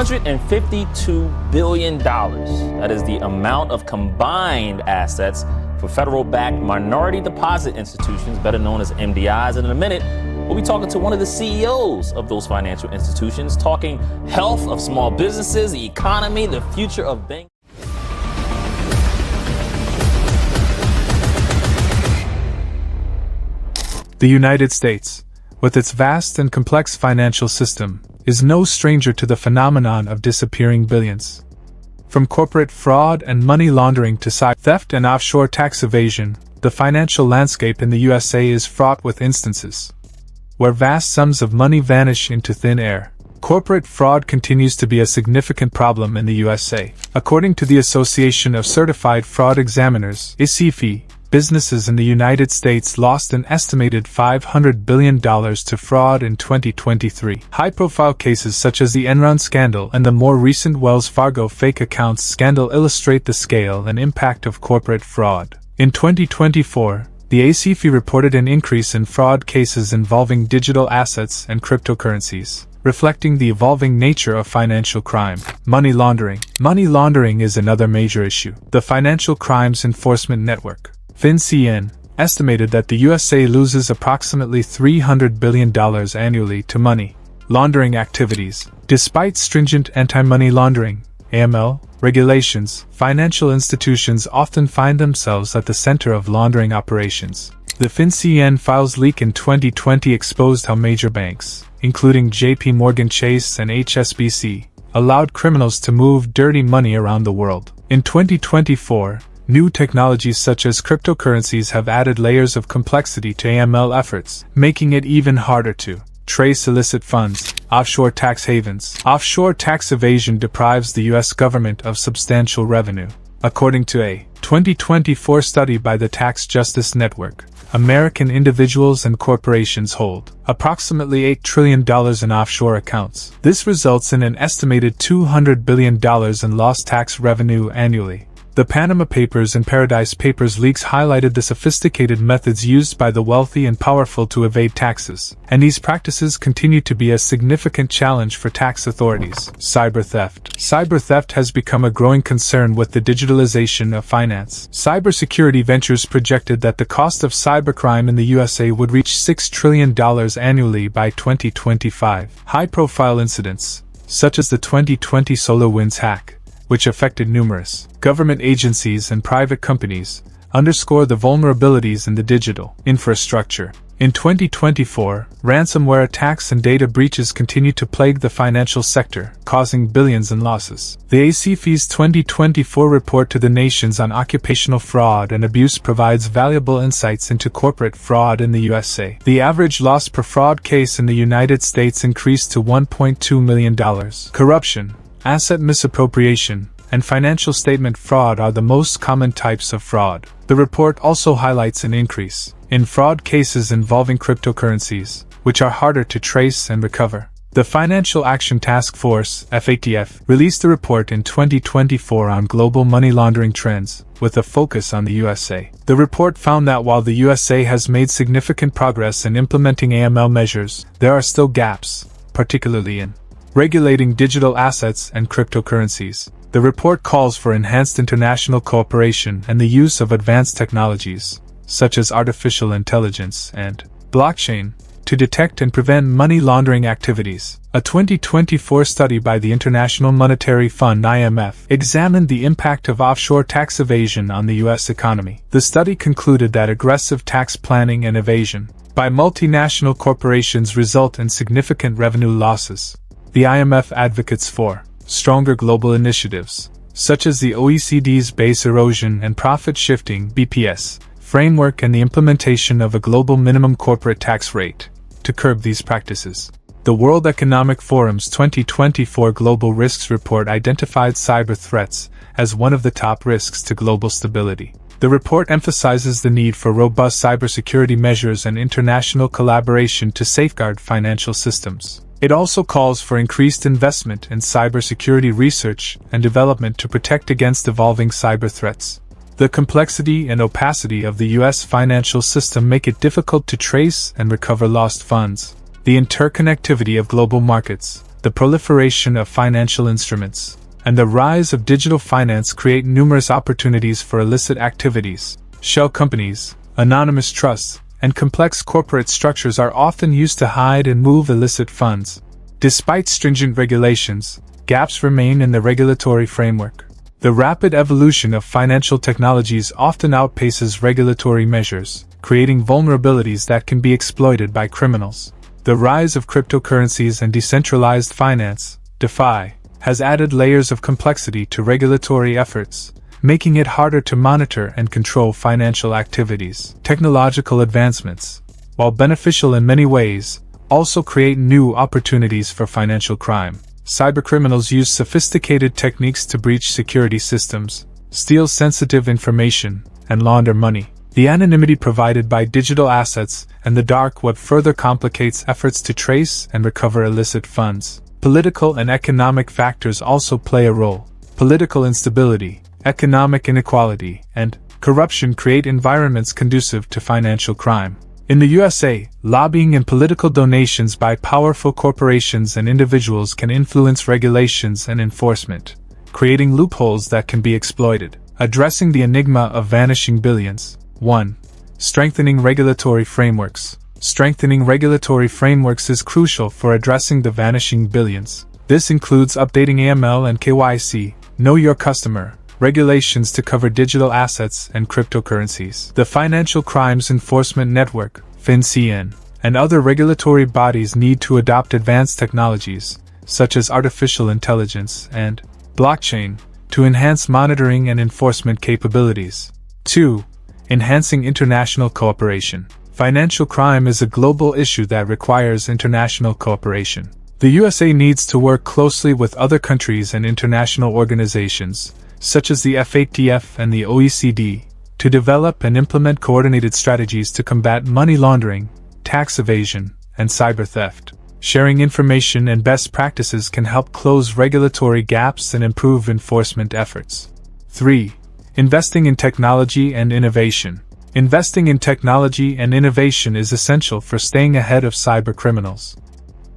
$152 billion. That is the amount of combined assets for federal-backed minority deposit institutions, better known as MDIs. And in a minute, we'll be talking to one of the CEOs of those financial institutions, talking health of small businesses, the economy, the future of banking. The United States, with its vast and complex financial system, is no stranger to the phenomenon of disappearing billions. From corporate fraud and money laundering to cyber theft and offshore tax evasion, the financial landscape in the USA is fraught with instances where vast sums of money vanish into thin air. Corporate fraud continues to be a significant problem in the USA. According to the Association of Certified Fraud Examiners, ACFE, businesses in the United States lost an estimated $500 billion to fraud in 2023. High-profile cases such as the Enron scandal and the more recent Wells Fargo fake accounts scandal illustrate the scale and impact of corporate fraud. In 2024, the ACFE reported an increase in fraud cases involving digital assets and cryptocurrencies, reflecting the evolving nature of financial crime. Money laundering. Money laundering is another major issue. The Financial Crimes Enforcement Network, FinCEN, estimated that the USA loses approximately $300 billion annually to money laundering activities. Despite stringent anti-money laundering (AML) regulations, financial institutions often find themselves at the center of laundering operations. The FinCEN files leak in 2020 exposed how major banks, including JP Morgan Chase and HSBC, allowed criminals to move dirty money around the world. In 2024, new technologies such as cryptocurrencies have added layers of complexity to AML efforts, making it even harder to trace illicit funds. Offshore tax havens. Offshore tax evasion deprives the U.S. government of substantial revenue. According to a 2024 study by the Tax Justice Network, American individuals and corporations hold approximately $8 trillion in offshore accounts. This results in an estimated $200 billion in lost tax revenue annually. The Panama Papers and Paradise Papers leaks highlighted the sophisticated methods used by the wealthy and powerful to evade taxes, and these practices continue to be a significant challenge for tax authorities. Cyber theft. Cyber theft has become a growing concern with the digitalization of finance. Cybersecurity Ventures projected that the cost of cybercrime in the USA would reach $6 trillion annually by 2025. High-profile incidents, such as the 2020 SolarWinds hack, which affected numerous government agencies and private companies, underscore the vulnerabilities in the digital infrastructure. In 2024, ransomware attacks and data breaches continue to plague the financial sector, causing billions in losses. The ACFE's 2024 report to the nations on occupational fraud and abuse provides valuable insights into corporate fraud in the USA. The average loss per fraud case in the United States increased to $1.2 million. Corruption, asset misappropriation, and financial statement fraud are the most common types of fraud. The report also highlights an increase in fraud cases involving cryptocurrencies, which are harder to trace and recover. The Financial Action Task Force, FATF, released a report in 2024 on global money laundering trends, with a focus on the USA. The report found that while the USA has made significant progress in implementing AML measures, there are still gaps, particularly in regulating digital assets and cryptocurrencies. The report calls for enhanced international cooperation and the use of advanced technologies, such as artificial intelligence and blockchain, to detect and prevent money laundering activities. A 2024 study by the International Monetary Fund (IMF) examined the impact of offshore tax evasion on the U.S. economy. The study concluded that aggressive tax planning and evasion by multinational corporations result in significant revenue losses. The IMF advocates for stronger global initiatives, such as the OECD's Base Erosion and Profit Shifting (BPS) framework and the implementation of a global minimum corporate tax rate, to curb these practices. The World Economic Forum's 2024 Global Risks Report identified cyber threats as one of the top risks to global stability. The report emphasizes the need for robust cybersecurity measures and international collaboration to safeguard financial systems. It also calls for increased investment in cybersecurity research and development to protect against evolving cyber threats. The complexity and opacity of the U.S. financial system make it difficult to trace and recover lost funds. The interconnectivity of global markets, the proliferation of financial instruments, and the rise of digital finance create numerous opportunities for illicit activities. Shell companies, anonymous trusts, and complex corporate structures are often used to hide and move illicit funds. Despite stringent regulations, gaps remain in the regulatory framework. The rapid evolution of financial technologies often outpaces regulatory measures, creating vulnerabilities that can be exploited by criminals. The rise of cryptocurrencies and decentralized finance, DeFi, has added layers of complexity to regulatory efforts, making it harder to monitor and control financial activities. Technological advancements, while beneficial in many ways, also create new opportunities for financial crime. Cybercriminals use sophisticated techniques to breach security systems, steal sensitive information, and launder money. The anonymity provided by digital assets and the dark web further complicates efforts to trace and recover illicit funds. Political and economic factors also play a role. Political instability, economic inequality, and corruption create environments conducive to financial crime. In the USA, lobbying and political donations by powerful corporations and individuals can influence regulations and enforcement, creating loopholes that can be exploited. Addressing the enigma of vanishing billions. 1. Strengthening regulatory frameworks. Strengthening regulatory frameworks is crucial for addressing the vanishing billions. This includes updating AML and KYC, Know Your Customer, regulations to cover digital assets and cryptocurrencies. The Financial Crimes Enforcement Network, FinCEN, and other regulatory bodies need to adopt advanced technologies, such as artificial intelligence and blockchain, to enhance monitoring and enforcement capabilities. 2. Enhancing international cooperation. Financial crime is a global issue that requires international cooperation. The USA needs to work closely with other countries and international organizations, such as the FATF and the OECD, to develop and implement coordinated strategies to combat money laundering, tax evasion, and cyber theft. Sharing information and best practices can help close regulatory gaps and improve enforcement efforts. 3. Investing in technology and innovation. Investing in technology and innovation is essential for staying ahead of cyber criminals.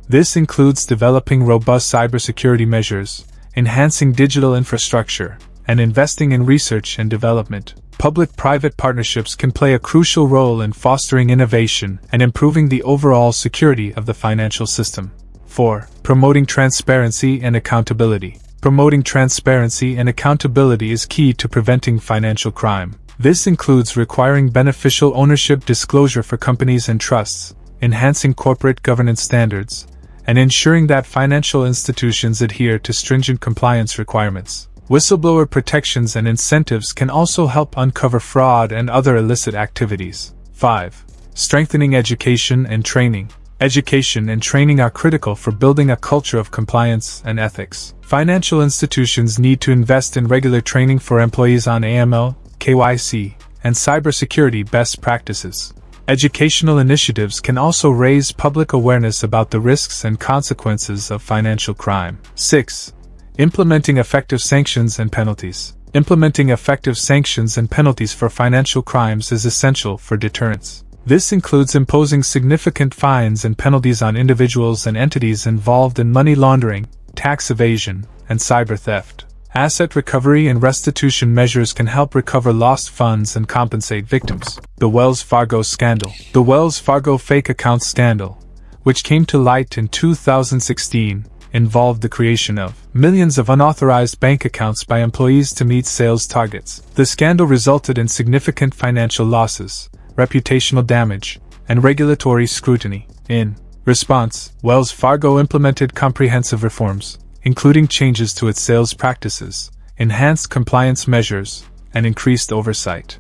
This includes developing robust cybersecurity measures, enhancing digital infrastructure, and investing in research and development. Public-private partnerships can play a crucial role in fostering innovation and improving the overall security of the financial system. 4. Promoting transparency and accountability. Promoting transparency and accountability is key to preventing financial crime. This includes requiring beneficial ownership disclosure for companies and trusts, enhancing corporate governance standards, and ensuring that financial institutions adhere to stringent compliance requirements. Whistleblower protections and incentives can also help uncover fraud and other illicit activities. 5. Strengthening education and training. Education and training are critical for building a culture of compliance and ethics. Financial institutions need to invest in regular training for employees on AML, KYC, and cybersecurity best practices. Educational initiatives can also raise public awareness about the risks and consequences of financial crime. 6. Implementing effective sanctions and penalties. Implementing effective sanctions and penalties for financial crimes is essential for deterrence. This includes imposing significant fines and penalties on individuals and entities involved in money laundering, tax evasion, and cyber theft. Asset recovery and restitution measures can help recover lost funds and compensate victims. The Wells Fargo scandal. The Wells Fargo fake account scandal, which came to light in 2016, involved the creation of millions of unauthorized bank accounts by employees to meet sales targets. The scandal resulted in significant financial losses, reputational damage, and regulatory scrutiny. In response, Wells Fargo implemented comprehensive reforms, including changes to its sales practices, enhanced compliance measures, and increased oversight.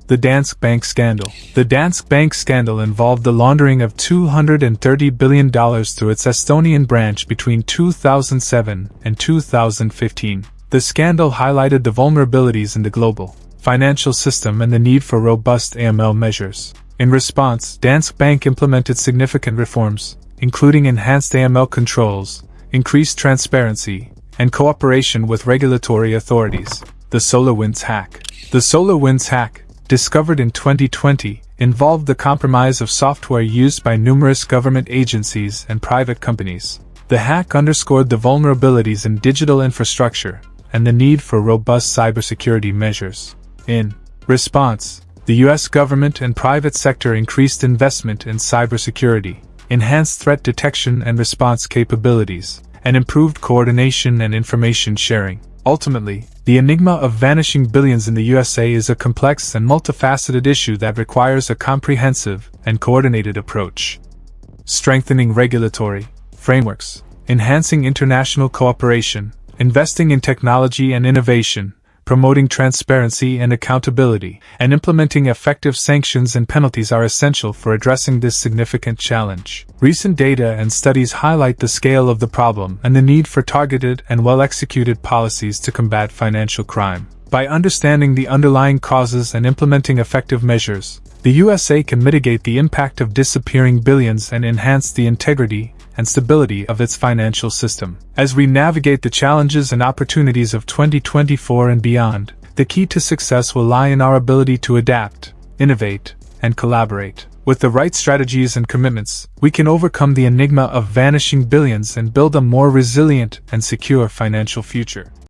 The Danske Bank scandal. The Danske Bank scandal involved the laundering of $230 billion through its Estonian branch between 2007 and 2015. The scandal highlighted the vulnerabilities in the global financial system and the need for robust AML measures. In response, Danske Bank implemented significant reforms, including enhanced AML controls, increased transparency, and cooperation with regulatory authorities. The SolarWinds hack. The SolarWinds hack, discovered in 2020, involved the compromise of software used by numerous government agencies and private companies. The hack underscored the vulnerabilities in digital infrastructure and the need for robust cybersecurity measures. In response, the U.S. government and private sector increased investment in cybersecurity, enhanced threat detection and response capabilities, and improved coordination and information sharing. Ultimately, the enigma of vanishing billions in the USA is a complex and multifaceted issue that requires a comprehensive and coordinated approach. Strengthening regulatory frameworks, enhancing international cooperation, investing in technology and innovation, promoting transparency and accountability, and implementing effective sanctions and penalties are essential for addressing this significant challenge. Recent data and studies highlight the scale of the problem and the need for targeted and well-executed policies to combat financial crime. By understanding the underlying causes and implementing effective measures, the USA can mitigate the impact of disappearing billions and enhance the integrity and stability of its financial system. As we navigate the challenges and opportunities of 2024 and beyond, the key to success will lie in our ability to adapt, innovate, and collaborate. With the right strategies and commitments, we can overcome the enigma of vanishing billions and build a more resilient and secure financial future.